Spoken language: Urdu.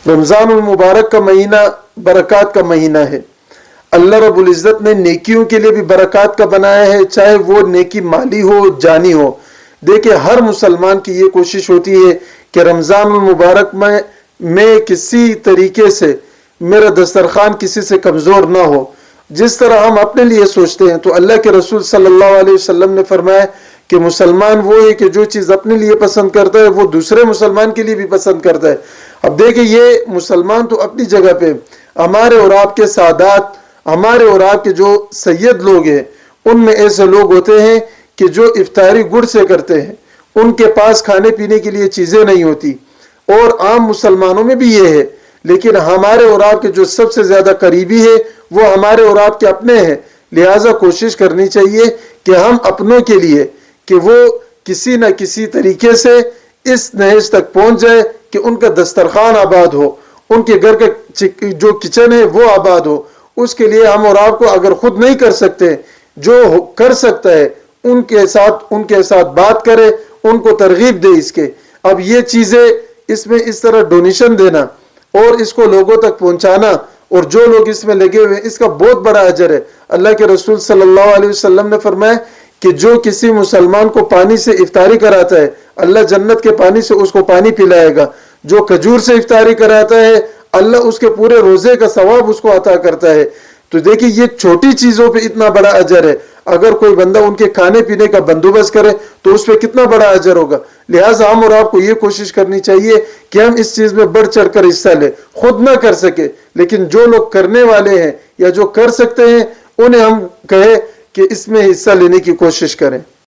رمضان المبارک کا مہینہ برکات کا مہینہ ہے. اللہ رب العزت نے نیکیوں کے لیے بھی برکات کا بنایا ہے، چاہے وہ نیکی مالی ہو جانی ہو. دیکھیں ہر مسلمان کی یہ کوشش ہوتی ہے کہ رمضان المبارک میں کسی طریقے سے میرا دسترخوان کسی سے کمزور نہ ہو. جس طرح ہم اپنے لیے سوچتے ہیں تو اللہ کے رسول صلی اللہ علیہ وسلم نے فرمایا کہ مسلمان وہ ہے کہ جو چیز اپنے لیے پسند کرتا ہے وہ دوسرے مسلمان کے لیے بھی پسند کرتا ہے. اب دیکھیں یہ مسلمان تو اپنی جگہ پہ، ہمارے اور آپ کے سادات، ہمارے اور آپ کے جو سید لوگ ہیں، ان میں ایسے لوگ ہوتے ہیں کہ جو افطاری گڑ سے کرتے ہیں، ان کے پاس کھانے پینے کے لیے چیزیں نہیں ہوتی. اور عام مسلمانوں میں بھی یہ ہے، لیکن ہمارے اور آپ کے جو سب سے زیادہ قریبی ہے وہ ہمارے اور آپ کے اپنے ہیں. لہٰذا کوشش کرنی چاہیے کہ ہم اپنوں کے لیے کہ وہ کسی نہ کسی طریقے سے اس نہج تک پہنچ جائے کہ ان کا دسترخوان آباد ہو، ان کے گھر کا جو کچن ہے وہ آباد ہو. اس کے لیے ہم اور آپ کو اگر خود نہیں کر سکتے، جو کر سکتا ہے ان کے ساتھ بات کرے، ان کو ترغیب دے اس کے. اب یہ چیزیں اس میں اس طرح ڈونیشن دینا اور اس کو لوگوں تک پہنچانا، اور جو لوگ اس میں لگے ہوئے اس کا بہت بڑا اجر ہے. اللہ کے رسول صلی اللہ علیہ وسلم نے فرمایا کہ جو کسی مسلمان کو پانی سے افطاری کراتا ہے اللہ جنت کے پانی سے اس کو پانی پلائے گا. جو کھجور سے افطاری کراتا ہے اللہ اس کے پورے روزے کا ثواب اس کو عطا کرتا ہے. تو دیکھیں یہ چھوٹی چیزوں پہ اتنا بڑا اجر ہے. اگر کوئی بندہ ان کے کھانے پینے کا بندوبست کرے تو اس پہ کتنا بڑا اجر ہوگا. لہٰذا ہم اور آپ کو یہ کوشش کرنی چاہیے کہ ہم اس چیز میں بڑھ چڑھ کر حصہ لیں. خود نہ کر سکے لیکن جو لوگ کرنے والے ہیں یا جو کر سکتے ہیں انہیں ہم کہیں کہ اس میں حصہ لینے کی کوشش کریں.